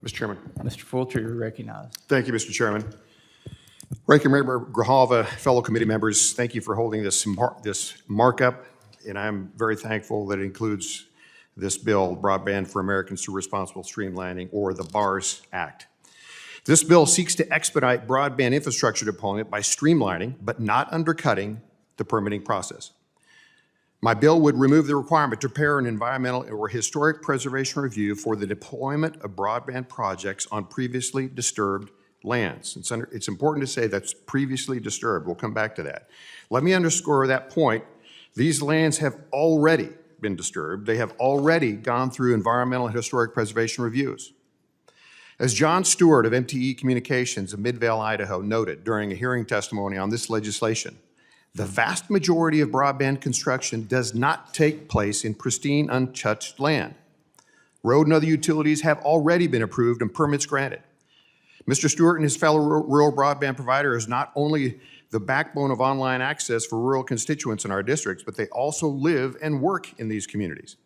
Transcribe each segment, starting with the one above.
Mr. Chairman. Mr. Fulcher, you're recognized. Thank you, Mr. Chairman. Ranking Member Grijalva, fellow committee members, thank you for holding this markup, and I'm very thankful that it includes this bill, Broadband for Americans Through Responsible Streamlining, or the BARS Act. This bill seeks to expedite broadband infrastructure deployment by streamlining, but not undercutting, the permitting process. My bill would remove the requirement to prepare an environmental or historic preservation review for the deployment of broadband projects on previously disturbed lands. It's important to say that's previously disturbed. We'll come back to that. Let me underscore that point. These lands have already been disturbed. They have already gone through environmental and historic preservation reviews. As John Stewart of MTE Communications of Midvale, Idaho noted during a hearing testimony on this legislation, the vast majority of broadband construction does not take place in pristine, untouched land. Road and other utilities have already been approved and permits granted. Mr. Stewart and his fellow rural broadband provider is not only the backbone of online access for rural constituents in our districts, but they also live and work in these communities.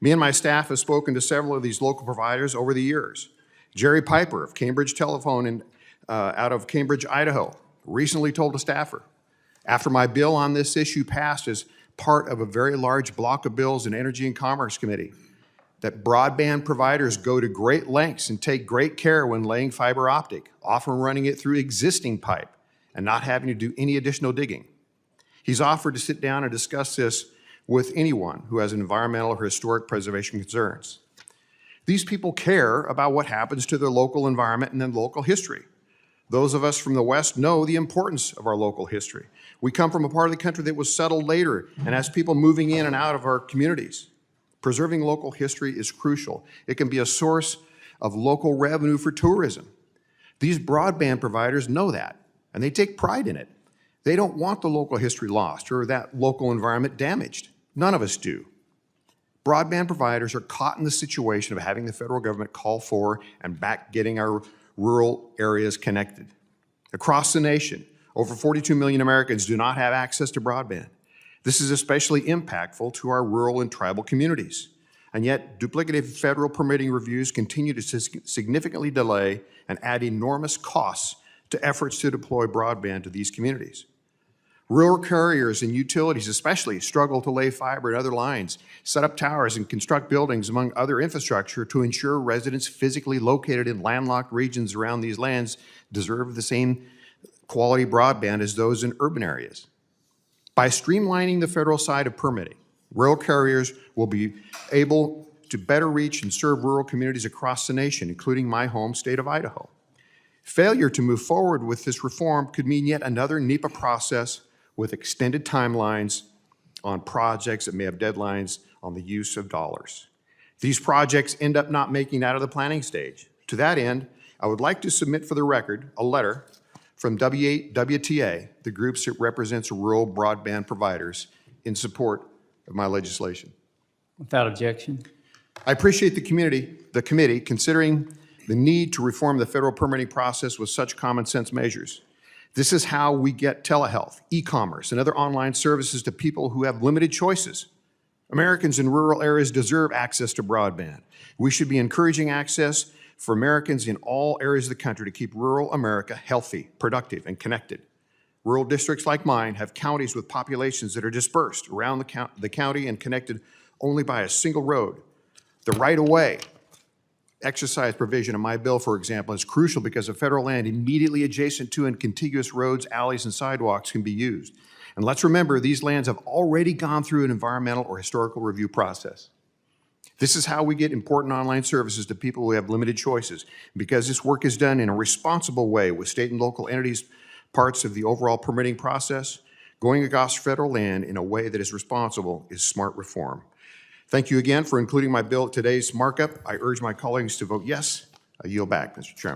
Me and my staff have spoken to several of these local providers over the years. Jerry Piper of Cambridge Telephone out of Cambridge, Idaho, recently told a staffer, after my bill on this issue passed as part of a very large block of bills in Energy and Commerce Committee, that broadband providers go to great lengths and take great care when laying fiber optic, often running it through existing pipe and not having to do any additional digging. He's offered to sit down and discuss this with anyone who has environmental or historic preservation concerns. These people care about what happens to their local environment and then local history. Those of us from the West know the importance of our local history. We come from a part of the country that was settled later and has people moving in and out of our communities. Preserving local history is crucial. It can be a source of local revenue for tourism. These broadband providers know that, and they take pride in it. They don't want the local history lost or that local environment damaged. None of us do. Broadband providers are caught in the situation of having the federal government call for and back getting our rural areas connected. Across the nation, over 42 million Americans do not have access to broadband. This is especially impactful to our rural and tribal communities. And yet, duplicative federal permitting reviews continue to significantly delay and add enormous costs to efforts to deploy broadband to these communities. Rural carriers and utilities especially struggle to lay fiber and other lines, set up towers, and construct buildings, among other infrastructure, to ensure residents physically located in landlocked regions around these lands deserve the same quality broadband as those in urban areas. By streamlining the federal side of permitting, rural carriers will be able to better reach and serve rural communities across the nation, including my home state of Idaho. Failure to move forward with this reform could mean yet another NEPA process with extended timelines on projects that may have deadlines on the use of dollars. These projects end up not making it out of the planning stage. To that end, I would like to submit for the record a letter from WTA, the groups that represents rural broadband providers, in support of my legislation. Without objection. I appreciate the committee considering the need to reform the federal permitting process with such common sense measures. This is how we get telehealth, e-commerce, and other online services to people who have limited choices. Americans in rural areas deserve access to broadband. We should be encouraging access for Americans in all areas of the country to keep rural America healthy, productive, and connected. Rural districts like mine have counties with populations that are dispersed around the county and connected only by a single road. The right-of-way exercise provision in my bill, for example, is crucial because of federal land immediately adjacent to and contiguous roads, alleys, and sidewalks can be used. And let's remember, these lands have already gone through an environmental or historical review process. This is how we get important online services to people who have limited choices. Because this work is done in a responsible way with state and local entities, parts of the overall permitting process, going across federal land in a way that is responsible is smart reform. Thank you again for including my bill at today's markup. I urge my colleagues to vote yes. I yield back, Mr. Chairman.